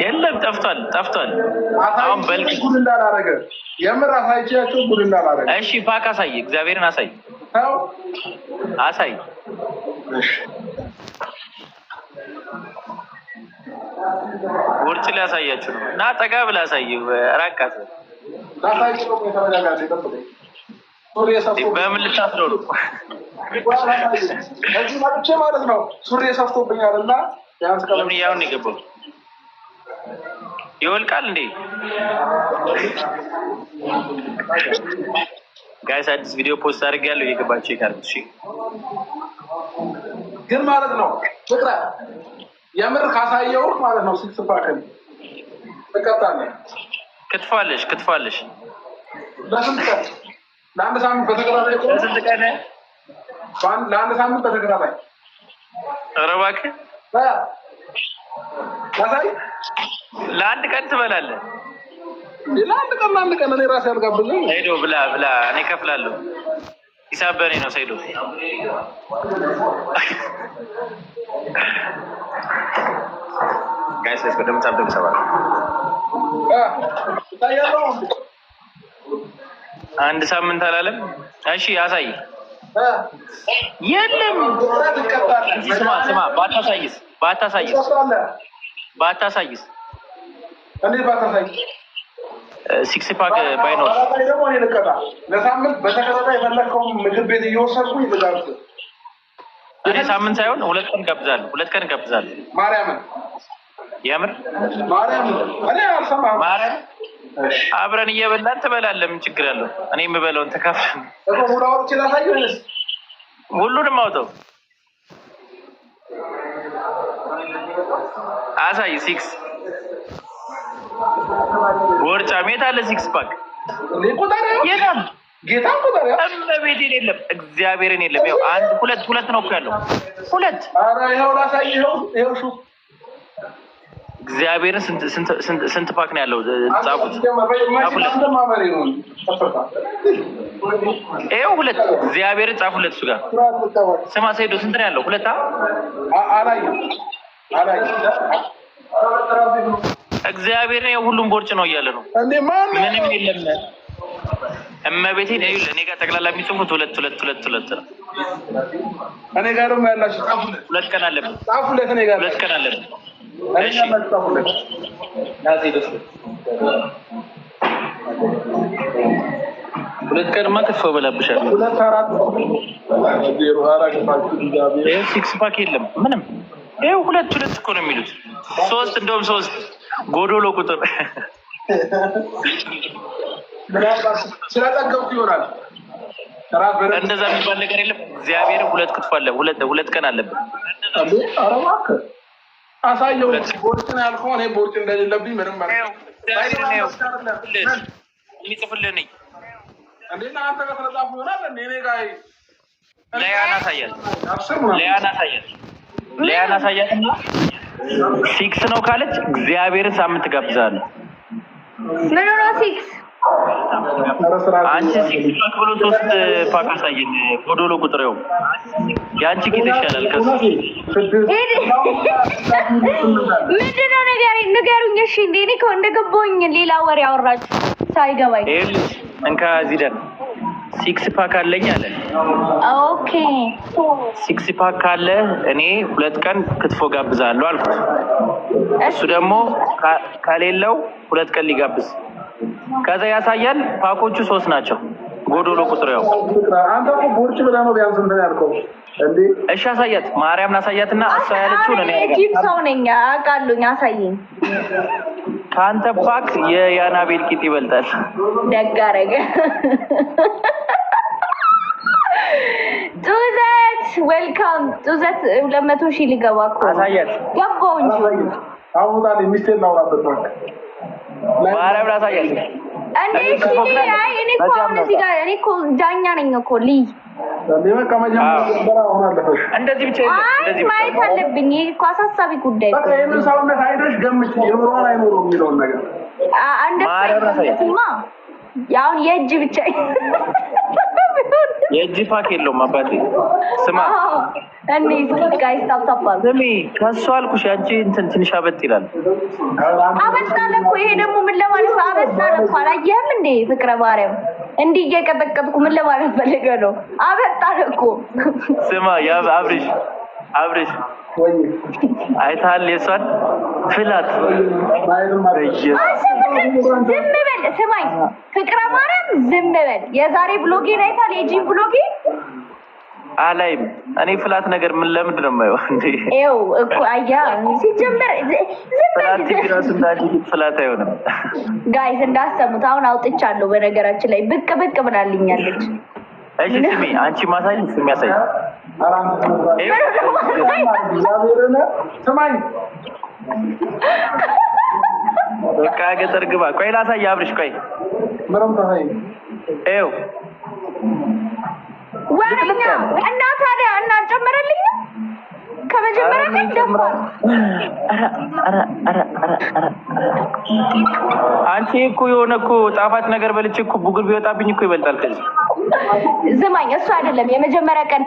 የለም ጠፍቷል አሁን በልክ ጉድ እንዳላረገ የምር አሳይቻቸው ጉድ እንዳላረገ እሺ ፓክ አሳይ እግዚአብሔርን አሳይ እሺ ወርጭ ላይ አሳያችሁ ነው እና ጠጋ ብላ አሳየው ራቃት ታሳይቸው ነው ተረጋጋት ይጠብቀኝ ሱሪ የሰፍቶ በምን ልታስረው ነው እዚህ ማጥቼ ማለት ነው ሱሪ የሰፍቶብኛልና ያንስ ለምን ያውን ይገባው ይወልቃል እንዴ ጋይስ አዲስ ቪዲዮ ፖስት አድርጌያለሁ እየገባችሁ ይካርኩ እሺ ግን ማለት ነው ፍቅራ የምር ካሳየው ማለት ነው ሲክስ ፓከን ተቀጣለህ ክትፋለሽ ለስንት ቀን ለአንድ ሳምንት በተከታታይ ቆይ ለስንት ቀን ለአንድ ሳምንት በተከታታይ ኧረ እባክህ ካሳይ ለአንድ ቀን ትበላለህ ለአንድ ቀን እኔ ራሴ አልጋብዝም ሄዶ ብላ እኔ ከፍላለሁ ሂሳብ በኔ ነው ሰይዶ ጋይስ let's go ደም ታብደም ሰባ ታያለው አንድ ሳምንት አላለም እሺ አሳይ የለም ስማ ባታሳይስ እንዴት ባታሳይ ሲክስ ፓክ ባይኖር ደግሞ እኔ ልቀጣ ለሳምንት በተከታታይ የፈለከው ምግብ ቤት እየወሰድኩኝ ይዘጋሉ እኔ ሳምንት ሳይሆን ሁለት ቀን ገብዛለሁ ማርያምን የምር እኔ አልሰማህም ማርያም አብረን እየበላን ትበላለህ ምን ችግር አለው እኔ የምበላውን ተካፍለን እኮ ሙላው ይችላል ሁሉንም አውጣው አሳይ ሲክስ ወርጫ ሜት አለ ሲክስ ፓክ ሊቆጣሪው የለም ጌታ ቆጣሪው እመቤቴ የለም እግዚአብሔርን የለም ያው አንድ ሁለት ነው ያለው ሁለት አረ ይሄው ላሳይው ይሄው ሹ እግዚአብሔርን ስንት ፓክ ነው ያለው ጻፉት ይሄው ሁለት እግዚአብሔርን ጻፉለት እሱ ጋር ስማ ሰይዶ ስንት ነው ያለው ሁለት አላይ እግዚአብሔርን ሁሉም ቦርጭ ነው እያለ ነው እንዴ ማን ምንም የለም እመቤቴን ይኸውልህ እኔ ጋር ጠቅላላ የሚጽፉት ሁለት ነው እኔ ጋር ነው ያላችሁ ጻፉለት ሁለት ቀን አለብን ጻፉለት እኔ ጋር ሁለት ቀን አለብን እሺ ጻፉለት ያዚ ደስ ሁለት ቀንማ ከፈው በላብሻለሁ ሁለት አራት ዜሮ አራት ፓክ ዲጋቢ ሲክስ ፓክ የለም ምንም ይሄው ሁለት እኮ ነው የሚሉት ሶስት እንደውም ሶስት ጎዶሎ ቁጥር ምናልባት ስለጠገብኩ ይሆናል እንደዛ የሚባል ነገር የለም እግዚአብሔር ሁለት ክትፎ አለ ሁለት ቀን አለብን እንዴ ኧረ እባክህ አሳየው ቦርጭ ነው ያልከው እኔ ቦርጭ እንደሌለብኝ ምንም ማለት የሚጽፍልህ ነኝ እንዴ አንተ ጋር ተጻፈ ይሆናል እኔ ጋር ለያና አሳያትና ሲክስ ነው ካለች እግዚአብሔርን ሳምንት ጋብዛለሁ ምን ነው ሲክስ አንቺ ሲክስ ፓክ ብሎ ሶስት ፓክ አሳየን ጎዶሎ ቁጥሬው ያንቺ ቂጥ ይሻላል ከሱ ምንድነው ንገሩኝ እሺ እንዴ እኔ እንደገባኝ ሌላ ወሬ አወራችሁ ሳይገባኝ እንካ ዚደን ሲክስ ፓክ አለኝ አለ ኦኬ ሲክስ ፓክ አለ እኔ ሁለት ቀን ክትፎ ጋብዛለሁ አልኩት እሱ ደግሞ ከሌለው ሁለት ቀን ሊጋብዝ ከዛ ያሳያል ፓኮቹ ሶስት ናቸው ጎዶሎ ቁጥር ያው አንተ እኮ ቦርጭ ብለህ ነው ቢያንስ እንትን ያልከው እንዴ እሺ አሳያት ማርያምን አሳያትና እሷ ያለችው ነው እኔ ሰው ነኝ አውቃለሁ አሳየኝ ካንተ ፓክ የያናቤል ቂጥ ይበልጣል ደጋረገ ቱዘት ዌልካም ቱዘት 200,000 ሊገባ እኮ አሳያት ገባው እንጂ አሁን ታዲያ ሚስቴን ላውራበት ነው ማርያምን አሳያት እንዴ እኔ እኮ አሁን እዚህ ጋር እኔ እኮ ዳኛ ነኝ እኮ ልይ በቃ መጀመሪያ አሁን አለፈሽ እንደዚህ ብቻ እንደዚህ ብቻ ማየት አለብኝ እኮ አሳሳቢ ጉዳይ በቃ የምን ሰውነት አይደሽ ገምች ይኖራል አይኖርም የሚለውን ነገር አንደማ ያውን የእጅ ብቻ የእጅ ፓክ የለውም አባቴ። ስማ እኔ ጋይስ ታፕታፓል ስሚ ከሷ አልኩሽ አንቺ እንትን ትንሽ አበጥ ይላል። አበጣለ እኮ ይሄ ደግሞ ምን ለማለት ነው? አበጣለ እኮ አላየህም እንዴ ፍቅረ ማርያም እንዲህ እየቀጠቀጥኩ ምን ለማለት ፈልገ ነው? አበጣለ እኮ ስማ ያ አብርሽ አይታል የሷን ፍላት ዝም በል ስማኝ ፍቅረ ማርያም ዝም በል። የዛሬ ብሎጌን አይታል የጂም ብሎጌ አላይም እኔ ፍላት ነገር ምን ለምንድን ነው የማየው እንዴ? ይኸው እኮ አያ ሲጀመር ፍላት ቢራስ እንዳንቺ ፍላት አይሆንም። ጋይስ እንዳሰሙት አሁን አውጥቻለሁ። በነገራችን ላይ ብቅ ብላልኛለች። እሺ ስሚ አንቺ ማሳይ ስሚ ያሳይ ስማኝ በቃ ገጠር ግባ። ቆይ ላሳይ አብርሽ ቆይ ምንም ታሳይ ኤው ወሬኛ እና ታዲያ እና ጨመረልኝ ከመጀመሪያ ግን ደፋ አንቺ እኮ የሆነ እኮ ጣፋጭ ነገር በልቼ እኮ ቡግር ቢወጣብኝ እኮ ይበልጣል ከዚህ። ዝማኝ እሱ አይደለም የመጀመሪያ ቀን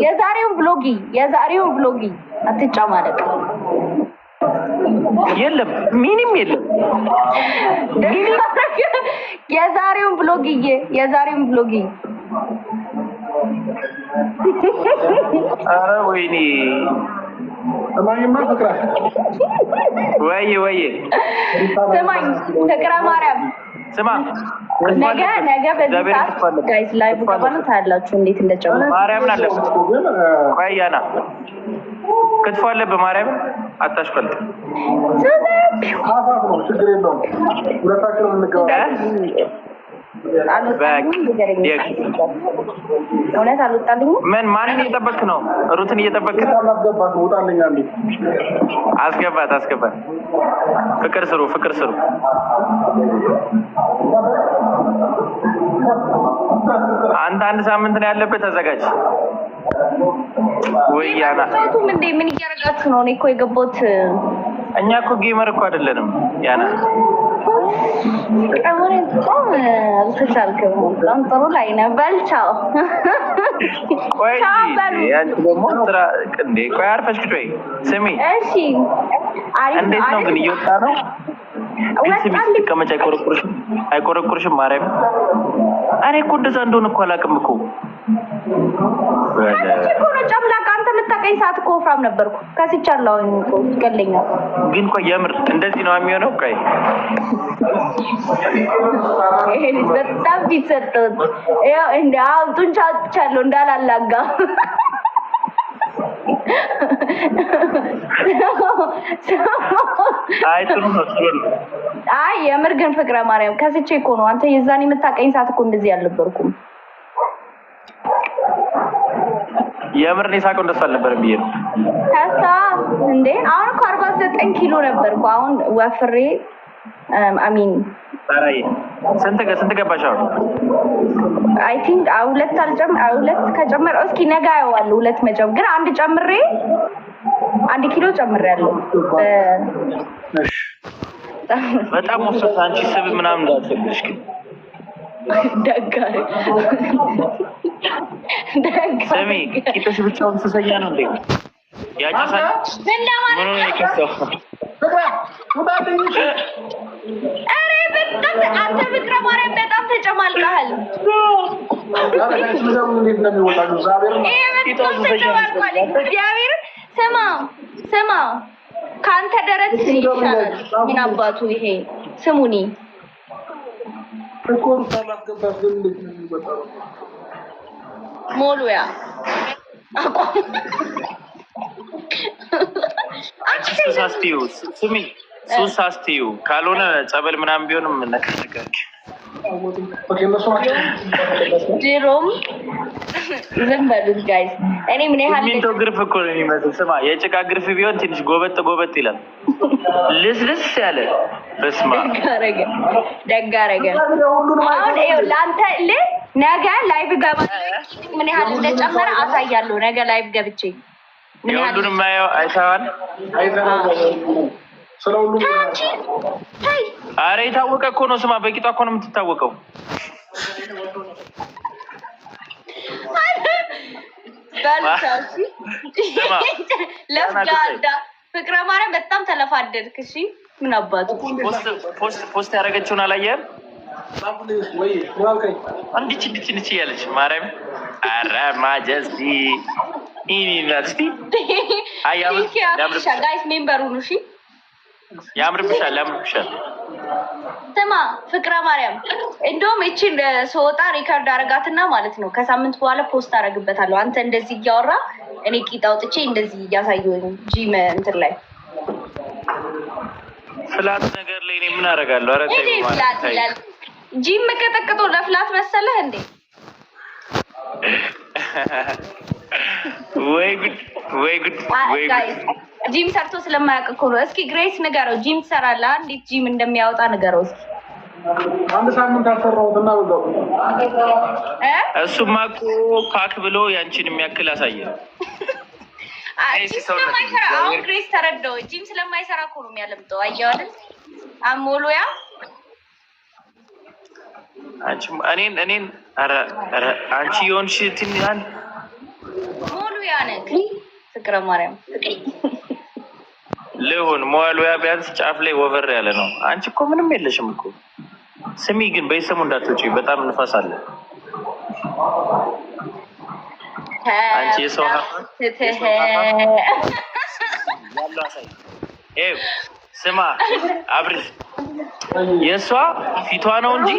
የዛሬውን ብሎጊ አትጫማለቅ። የለም ሚኒም የለም የዛሬውን ብሎጊ አረ ወይኔ ስማኝማ ፍቅራ ወይ ስማኝ ፍቅረ ማርያም ስማ ነገ በዚህ ሰዓት ጋይስ ላይቭ ገባን ታያላችሁ እንዴት እንደጨመረ ማርያምን አለበት። ቆይ ያና ክትፎ አለ በማርያም አታሽቀልጥ። አፋፍ ነው ችግር የለውም። ሁለታችንም እንገባለን። ምን ማንን እየጠበክ ነው? ሩትን እየጠበክ ነው? አስገባት። ፍቅር ስሩ። አንድ ሳምንት ነው ያለበት። ተዘጋጅ። ወያና እንዴ ምን እያደረጋችሁ ነው? እኔ እኮ የገባሁት እኛ እኮ ጌመር እኮ አይደለንም ያና አሁን ተሳልከው ጥሩ ላይ ነው። በልቻው ቆይ አንቺ ደግሞ ስራ እንዴ ቆይ አርፈሽ ቁጭ ስሚ። እሺ እንዴት ነው ግን እየወጣ ነው? ስሚ ከመቼ አይቆረቁርሽም ማርያም። እኔ እኮ እንደዛ እንደሆነ እኮ አላውቅም እኮ ጨምላቃ። አንተ የምታውቀኝ ሰዓት እኮ ወፍራም ነበርኩ። ከስቻለሁኝ እኮ ይገለኛል። ግን ቆይ የምር እንደዚህ ነው የሚሆነው? ቆይ ይሄ በጣም ቢሰጠት ያው እንደ አውጡን ቻቻለሁ እንዳላላጋ አይ የምር ግን ፍቅረ ማርያም ከስቼ እኮ ነው። አንተ የዛኔ የምታውቀኝ ሰዓት እኮ እንደዚህ አልነበርኩም። የምር ነው ሳቀው እንደሱ አልነበረም ብዬ ነው ታሳ እንዴ። አሁን እኮ 49 ኪሎ ነበርኩ። አሁን ወፍሬ አሚን ታራይ ስንት ገባሽ አሁን? አይ ቲንክ ሁለት ከጨመረ እስኪ ነገ አየዋለሁ። ሁለት መጨመር ግን አንድ ጨምሬ 1 ኪሎ ጨምሬያለሁ። በጣም ወፍረሽ አንቺ ስብ ምናምን እንዳትፈልግሽ ግን ደጋሪ ሰሚ ቂጥሽ ብቻውን ተሰያ ነው እንዴ? ያጫሳል ምን ነው የከሰው? አሬ በጣም አንተ ፍቅረ ማርያም በጣም ተጨማልቀሃል። ስማ ከአንተ ደረት ይሻላል። ምን አባቱ ይሄ ስሙኒ ሞሉያ አቋም ሱሳስቲው ካልሆነ ጸበል ምናምን ቢሆንም ነገር ድሮም ዝም በሉት ጋይስ። እኔ ምን ያህል ሚንቶ ግርፍ እኮ ነው የሚመስል። ስማ የጭቃ ግርፍ ቢሆን ትንሽ ጎበጥ ይላል። ልስልስ ያለ በስማ ደግ አደረገ። አሁን ይኸው ለአንተ ነገ ላይቭ ገባ ምን ያህል እንደጨመረ አሳያለሁ። ነገ ላይቭ ገብቼ ምን ያህል ሁሉንም አይተዋል። ስለሁሉም አረ የታወቀ እኮ ነው። ስማ በቂጧ እኮ ነው የምትታወቀው። ለፍዳዳ ፍቅረ ማርያም በጣም ተለፋደድክ። እሺ ምን አባቱ ፖስት ያደረገችውን አላየህም? እንዲች እያለች ማርያም ኧረ ማጀስቲ ጋይስ ሜምበሩ ነው። እሺ ያምርብሻል። ስማ ፍቅረ ማርያም እንደውም እቺን ስወጣ ሪከርድ አረጋትና ማለት ነው ከሳምንት በኋላ ፖስት አረግበታለሁ። አንተ እንደዚህ እያወራ እኔ ቂጥ አውጥቼ እንደዚህ እያሳየሁኝ ጂም እንትን ላይ ፍላት ነገር ላይ እኔ ምን አደርጋለሁ? ኧረ ተይ ማለት ጂም መቀጠቅጦ ለፍላት መሰለህ እንዴ? ወይ ጉድ ጂም ሰርቶ ስለማያውቅ እኮ ነው። እስኪ ግሬስ ንገረው፣ ጂም ትሰራለህ? እንዴት ጂም እንደሚያወጣ ንገረው እስኪ። አንድ ሳምንት አሰራሁትና በዛው እሱማ እኮ ፓክ ብሎ ያንቺን የሚያክል አሳየ። ስለማይሰራ አሁን ግሬስ ተረዳው። ጂም ስለማይሰራ እኮ ነው የሚያለምጠው። አየኸው አይደል? አሞሉያ እኔን ኧረ አንቺ የሆንሽ ትንያን ሞሉያ ነህ ፍቅረ ማርያም ልሁን ሞሉያ ቢያንስ ጫፍ ላይ ወቨር ያለ ነው። አንቺ እኮ ምንም የለሽም እኮ። ስሚ ግን በይሰሙ እንዳትወጪ፣ በጣም ንፋስ አለ። አንቺ የሰው ስማ አብርሽ የእሷ ፊቷ ነው እንጂ